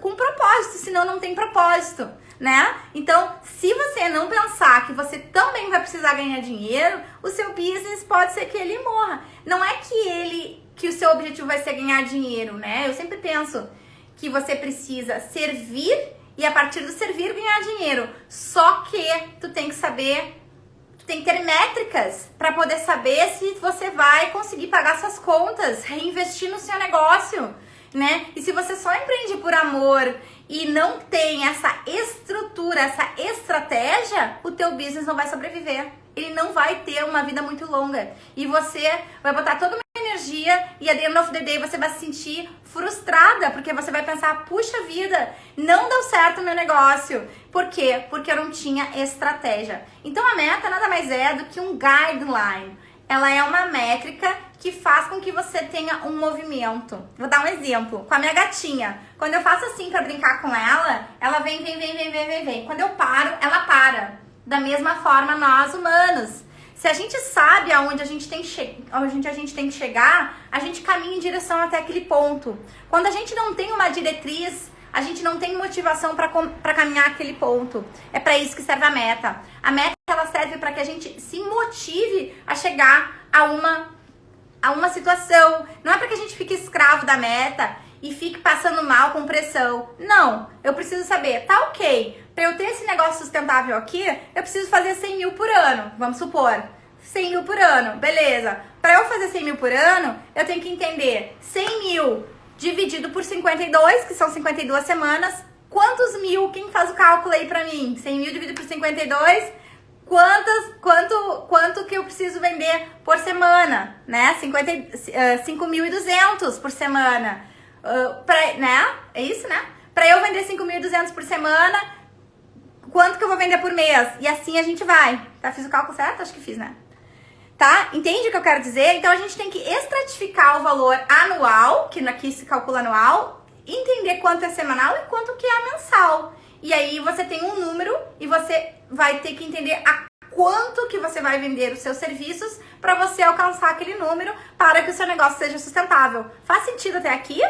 com propósito, senão não tem propósito, né? Então, se você não pensar que você também vai precisar ganhar dinheiro, o seu business pode ser que ele morra. Não é que o seu objetivo vai ser ganhar dinheiro, né? Eu sempre penso que você precisa servir e a partir do servir ganhar dinheiro. Só que tu tem que saber, tu tem que ter métricas para poder saber se você vai conseguir pagar suas contas, reinvestir no seu negócio, né? E se você só empreende por amor e não tem essa estrutura, essa estratégia, o teu business não vai sobreviver. Ele não vai ter uma vida muito longa. E você vai botar toda uma energia e a the end of the day você vai se sentir frustrada, porque você vai pensar, puxa vida, não deu certo o meu negócio. Por quê? Porque eu não tinha estratégia. Então a meta nada mais é do que um guideline. Ela é uma métrica que faz com que você tenha um movimento. Vou dar um exemplo. Com a minha gatinha. Quando eu faço assim pra brincar com ela, ela vem. Quando eu paro, ela para. Da mesma forma nós humanos. Se a gente sabe aonde a gente tem que chegar, a gente caminha em direção até aquele ponto. Quando a gente não tem uma diretriz, a gente não tem motivação para caminhar aquele ponto. É para isso que serve a meta. A meta ela serve para que a gente se motive a chegar a uma situação. Não é para que a gente fique escravo da meta e fique passando mal com pressão. Não, eu preciso saber, tá ok, para eu ter esse negócio sustentável aqui, eu preciso fazer 100 mil por ano, vamos supor, 100 mil por ano, beleza. Para eu fazer 100 mil por ano, eu tenho que entender 100 mil dividido por 52, que são 52 semanas, quantos mil, quem faz o cálculo aí pra mim? 100 mil dividido por 52, quanto que eu preciso vender por semana, né? 5.200 por semana. Né? É isso, né? Pra eu vender 5.200 por semana, quanto que eu vou vender por mês? E assim a gente vai. Tá? Fiz o cálculo certo? Acho que fiz, né? Tá? Entende o que eu quero dizer? Então a gente tem que estratificar o valor anual, que aqui se calcula anual, entender quanto é semanal e quanto que é mensal. E aí você tem um número e você vai ter que entender a quanto que você vai vender os seus serviços para você alcançar aquele número para que o seu negócio seja sustentável. Faz sentido até aqui?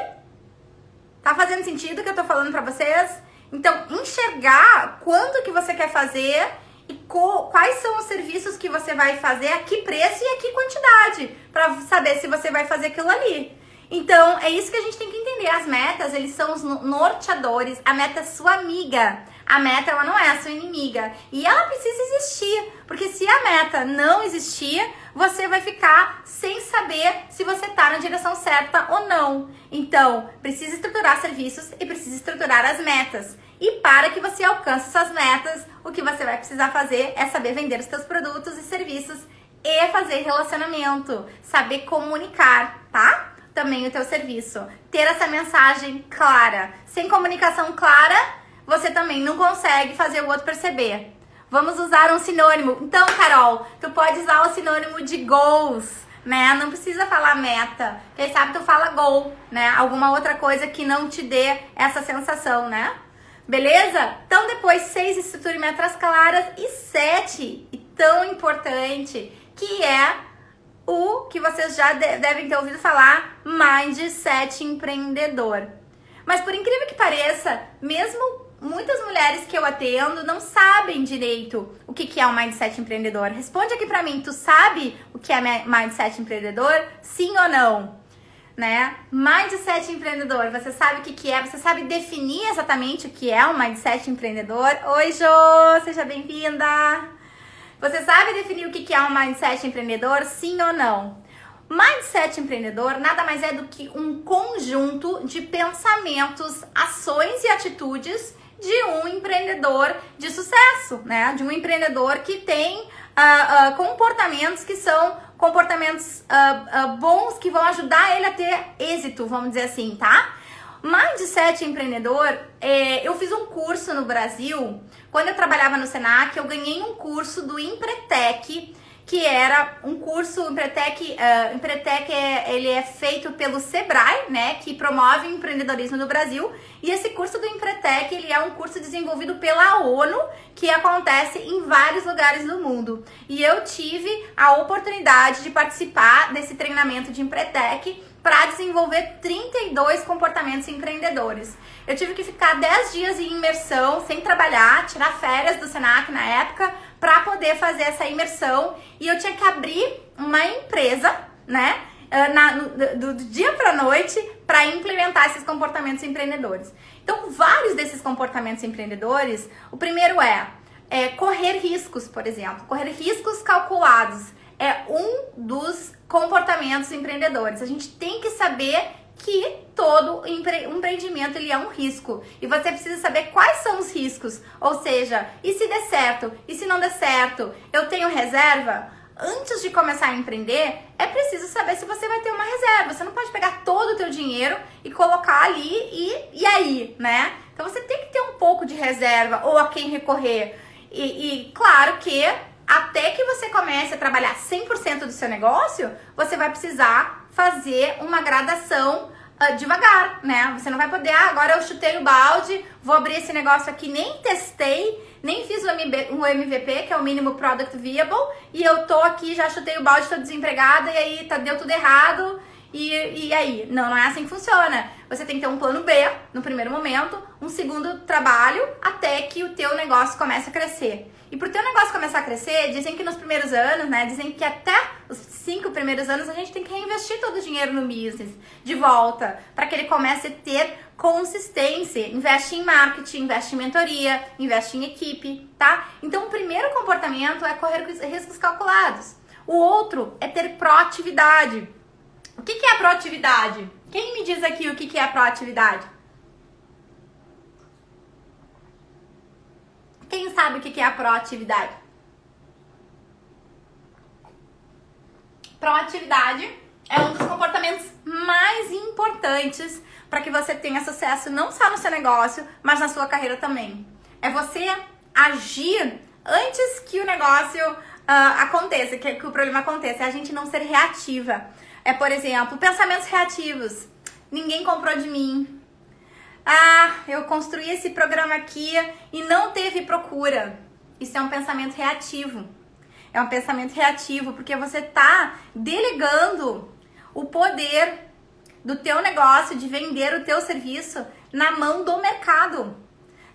Tá fazendo sentido o que eu tô falando pra vocês? Então, enxergar quanto que você quer fazer e quais são os serviços que você vai fazer, a que preço e a que quantidade, pra saber se você vai fazer aquilo ali. Então, é isso que a gente tem que entender. As metas, eles são os norteadores. A meta é sua amiga. A meta, ela não é a sua inimiga. E ela precisa existir. Porque se a meta não existir, você vai ficar sem saber se você tá na direção certa ou não. Então, precisa estruturar serviços e precisa estruturar as metas. E para que você alcance essas metas, o que você vai precisar fazer é saber vender os seus produtos e serviços e fazer relacionamento. Saber comunicar, tá? Também o teu serviço. Ter essa mensagem clara. Sem comunicação clara, você também não consegue fazer o outro perceber. Vamos usar um sinônimo. Então, Carol, tu pode usar o sinônimo de goals, né? Não precisa falar meta. Quem sabe tu fala goal, né? Alguma outra coisa que não te dê essa sensação, né? Beleza? Então, depois 6, estruture metas claras. E 7, e tão importante, que é o que vocês já devem ter ouvido falar, mindset empreendedor. Mas por incrível que pareça, mesmo muitas mulheres que eu atendo não sabem direito o que é um mindset empreendedor. Responde aqui pra mim, tu sabe o que é mindset empreendedor? Sim ou não? Né? Mindset empreendedor, você sabe o que é? Você sabe definir exatamente o que é um mindset empreendedor? Oi, Jô, seja bem-vinda! Você sabe definir o que é um mindset empreendedor, sim ou não? Mindset empreendedor nada mais é do que um conjunto de pensamentos, ações e atitudes de um empreendedor de sucesso, né? De um empreendedor que tem comportamentos que são comportamentos bons, que vão ajudar ele a ter êxito, vamos dizer assim, tá? Mindset empreendedor, eu fiz um curso no Brasil. Quando eu trabalhava no Senac, eu ganhei um curso do Empretec, que era um curso, Empretec, ele é feito pelo Sebrae, né, que promove o empreendedorismo no Brasil. E esse curso do Empretec, ele é um curso desenvolvido pela ONU, que acontece em vários lugares do mundo. E eu tive a oportunidade de participar desse treinamento de Empretec para desenvolver 32 comportamentos empreendedores. Eu tive que ficar 10 dias em imersão, sem trabalhar, tirar férias do Senac na época, para poder fazer essa imersão. E eu tinha que abrir uma empresa, né, do dia para noite, para implementar esses comportamentos empreendedores. Então, vários desses comportamentos empreendedores, o primeiro é correr riscos, por exemplo. Correr riscos calculados é um dos comportamentos empreendedores. A gente tem que saber que todo empreendimento ele é um risco. E você precisa saber quais são os riscos. Ou seja, e se der certo? E se não der certo? Eu tenho reserva? Antes de começar a empreender, é preciso saber se você vai ter uma reserva. Você não pode pegar todo o teu dinheiro e colocar ali e aí, né? Então você tem que ter um pouco de reserva ou a quem recorrer. E claro que até que você comece a trabalhar 100% do seu negócio, você vai precisar fazer uma gradação devagar, né? Você não vai poder, agora eu chutei o balde, vou abrir esse negócio aqui, nem testei, nem fiz o MVP, que é o Minimum Product Viable, e eu tô aqui, já chutei o balde, tô desempregada, e aí deu tudo errado, e aí? Não é assim que funciona. Você tem que ter um plano B no primeiro momento, um segundo trabalho, até que o teu negócio comece a crescer. E pro teu negócio começar a crescer, dizem que nos primeiros anos, né, dizem que até os 5 primeiros anos a gente tem que reinvestir todo o dinheiro no business de volta, para que ele comece a ter consistência. Investe em marketing, investe em mentoria, investe em equipe, tá? Então o primeiro comportamento é correr riscos calculados. O outro é ter proatividade. O que é a proatividade? Quem me diz aqui o que é a proatividade? Quem sabe o que é a proatividade? Proatividade é um dos comportamentos mais importantes para que você tenha sucesso não só no seu negócio, mas na sua carreira também. É você agir antes que o negócio aconteça, que o problema aconteça. É a gente não ser reativa. É, por exemplo, pensamentos reativos. Ninguém comprou de mim. Eu construí esse programa aqui e não teve procura. Isso é um pensamento reativo. É um pensamento reativo porque você está delegando o poder do teu negócio, de vender o teu serviço na mão do mercado,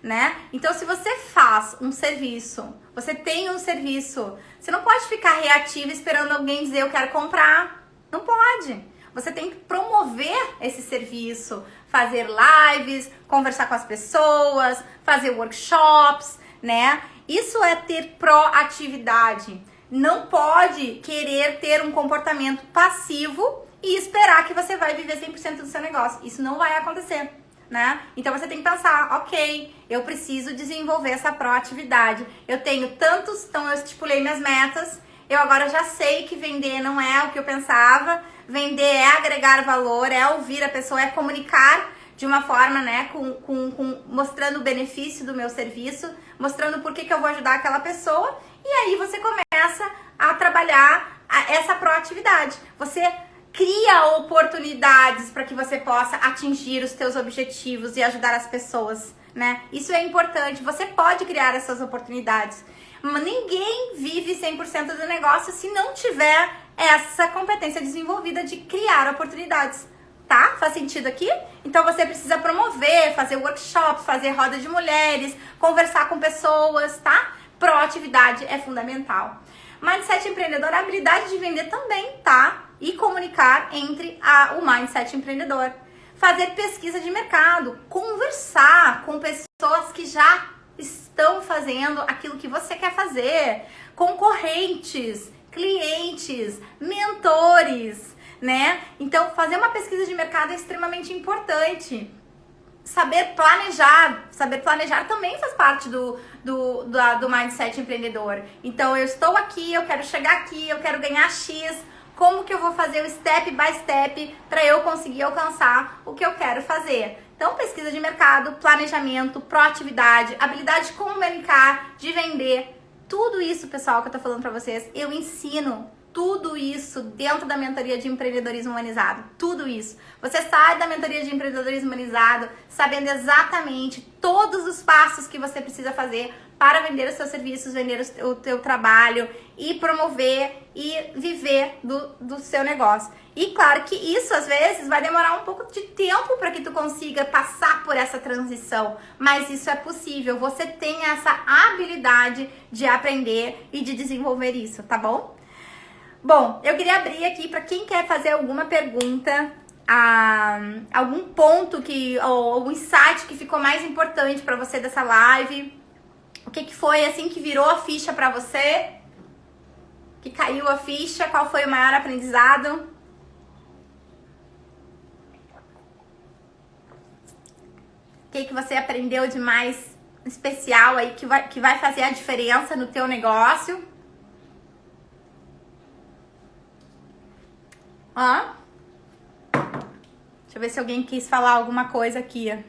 né? Então, se você faz um serviço, você tem um serviço, você não pode ficar reativo esperando alguém dizer eu quero comprar. Não pode. Você tem que promover esse serviço, fazer lives, conversar com as pessoas, fazer workshops, né? Isso é ter proatividade. Não pode querer ter um comportamento passivo e esperar que você vai viver 100% do seu negócio. Isso não vai acontecer, né? Então você tem que pensar, ok, eu preciso desenvolver essa proatividade. Eu tenho tantos, então eu estipulei minhas metas, eu agora já sei que vender não é o que eu pensava, vender é agregar valor, é ouvir a pessoa, é comunicar de uma forma, né, mostrando o benefício do meu serviço, mostrando por que eu vou ajudar aquela pessoa, e aí você começa a trabalhar essa proatividade. Você cria oportunidades para que você possa atingir os teus objetivos e ajudar as pessoas, né? Isso é importante, você pode criar essas oportunidades. Ninguém vive 100% do negócio se não tiver essa competência desenvolvida de criar oportunidades. Tá? Faz sentido aqui? Então você precisa promover, fazer workshop, fazer roda de mulheres, conversar com pessoas, tá? Proatividade é fundamental. Mindset empreendedor, a habilidade de vender também, tá? E comunicar entre o mindset empreendedor. Fazer pesquisa de mercado, conversar com pessoas que já estão fazendo aquilo que você quer fazer, concorrentes, clientes, mentores, né? Então, fazer uma pesquisa de mercado é extremamente importante. Saber planejar também faz parte do mindset empreendedor. Então, eu estou aqui, eu quero chegar aqui, eu quero ganhar X, como que eu vou fazer o step by step para eu conseguir alcançar o que eu quero fazer? Então, pesquisa de mercado, planejamento, proatividade, habilidade de comunicar, de vender, tudo isso, pessoal, que eu tô falando pra vocês, eu ensino tudo isso dentro da mentoria de empreendedorismo humanizado. Tudo isso. Você sai da mentoria de empreendedorismo humanizado sabendo exatamente todos os passos que você precisa fazer para vender os seus serviços, vender o teu trabalho e promover e viver do seu negócio. E claro que isso às vezes vai demorar um pouco de tempo para que tu consiga passar por essa transição, mas isso é possível. Você tem essa habilidade de aprender e de desenvolver isso, tá bom? Bom, eu queria abrir aqui para quem quer fazer alguma pergunta, algum ponto ou algum insight que ficou mais importante para você dessa live. O que foi assim que virou a ficha para você? Que caiu a ficha? Qual foi o maior aprendizado? O que você aprendeu de mais especial aí que vai fazer a diferença no teu negócio? Deixa eu ver se alguém quis falar alguma coisa aqui.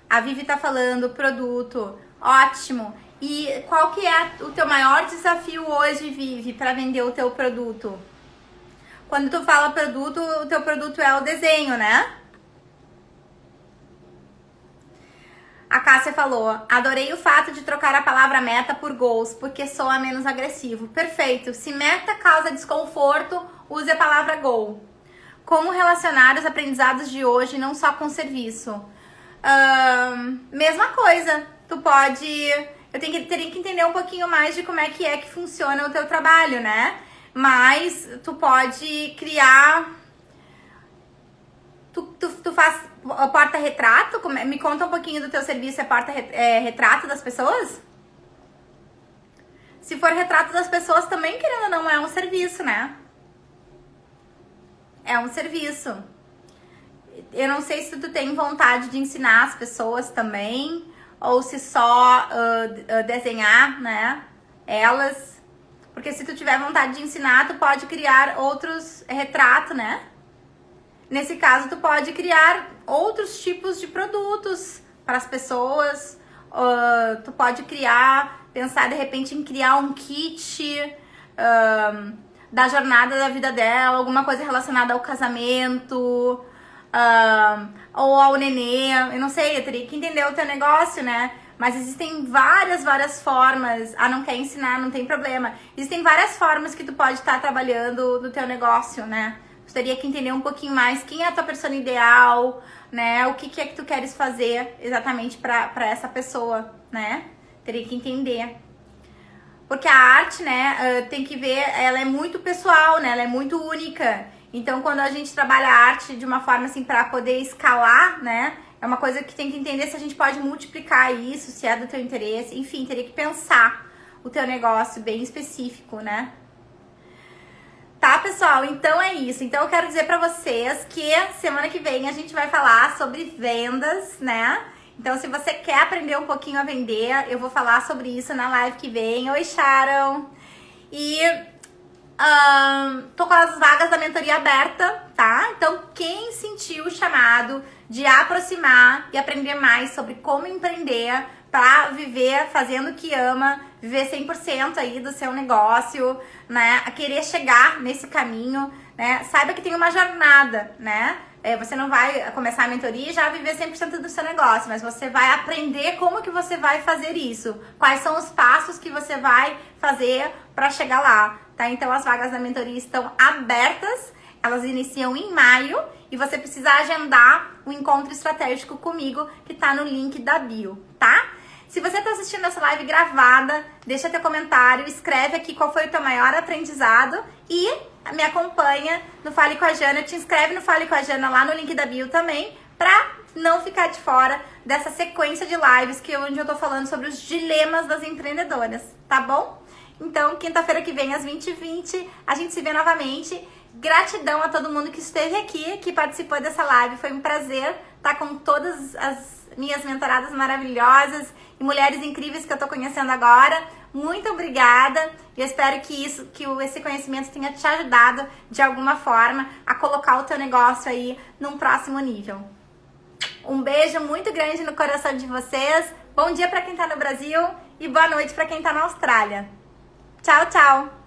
A Vivi tá falando, produto, ótimo. E qual que é o teu maior desafio hoje, Vivi, para vender o teu produto? Quando tu fala produto, o teu produto é o desenho, né? A Cássia falou, adorei o fato de trocar a palavra meta por goals, porque soa menos agressivo. Perfeito. Se meta causa desconforto, use a palavra goal. Como relacionar os aprendizados de hoje não só com serviço? Mesma coisa. Tu pode... teria que entender um pouquinho mais de como é que funciona o teu trabalho, né? Mas tu pode criar... Tu faz porta-retrato? Me conta um pouquinho do teu serviço, retrato das pessoas? Se for retrato das pessoas também, querendo ou não, é um serviço, né? É um serviço. Eu não sei se tu tem vontade de ensinar as pessoas também, ou se só desenhar, né? Elas. Porque se tu tiver vontade de ensinar, tu pode criar outros retratos, né? Nesse caso, tu pode criar outros tipos de produtos para as pessoas. Tu pode pensar de repente em criar um kit da jornada da vida dela, alguma coisa relacionada ao casamento, ou ao nenê. Eu não sei, eu teria que entender o teu negócio, né? Mas existem várias formas. Não quer ensinar, não tem problema. Existem várias formas que tu pode estar trabalhando no teu negócio, né? Gostaria que entender um pouquinho mais quem é a tua persona ideal, né? O que é que tu queres fazer exatamente para essa pessoa, né? Teria que entender. Porque a arte, né, tem que ver, ela é muito pessoal, né? Ela é muito única. Então, quando a gente trabalha a arte de uma forma assim para poder escalar, né? É uma coisa que tem que entender se a gente pode multiplicar isso, se é do teu interesse. Enfim, teria que pensar o teu negócio bem específico, né? Tá, pessoal? Então é isso. Então eu quero dizer pra vocês que semana que vem a gente vai falar sobre vendas, né? Então se você quer aprender um pouquinho a vender, eu vou falar sobre isso na live que vem. Oi, Sharon! E tô com as vagas da mentoria aberta, tá? Então quem sentiu o chamado de aproximar e aprender mais sobre como empreender para viver fazendo o que ama, viver 100% aí do seu negócio, né? A querer chegar nesse caminho, né? Saiba que tem uma jornada, né? Você não vai começar a mentoria e já viver 100% do seu negócio, mas você vai aprender como que você vai fazer isso, quais são os passos que você vai fazer para chegar lá, tá? Então as vagas da mentoria estão abertas, elas iniciam em maio e você precisa agendar um encontro estratégico comigo que tá no link da bio, tá? Se você está assistindo essa live gravada, deixa teu comentário, escreve aqui qual foi o teu maior aprendizado e me acompanha no Fale com a Jana. Te inscreve no Fale com a Jana lá no link da bio também, pra não ficar de fora dessa sequência de lives onde eu tô falando sobre os dilemas das empreendedoras, tá bom? Então, quinta-feira que vem, às 20h20, a gente se vê novamente. Gratidão a todo mundo que esteve aqui, que participou dessa live. Foi um prazer estar com todas as minhas mentoradas maravilhosas e mulheres incríveis que eu tô conhecendo agora. Muito obrigada e eu espero que esse conhecimento tenha te ajudado de alguma forma a colocar o teu negócio aí num próximo nível. Um beijo muito grande no coração de vocês. Bom dia para quem tá no Brasil e boa noite para quem tá na Austrália. Tchau, tchau!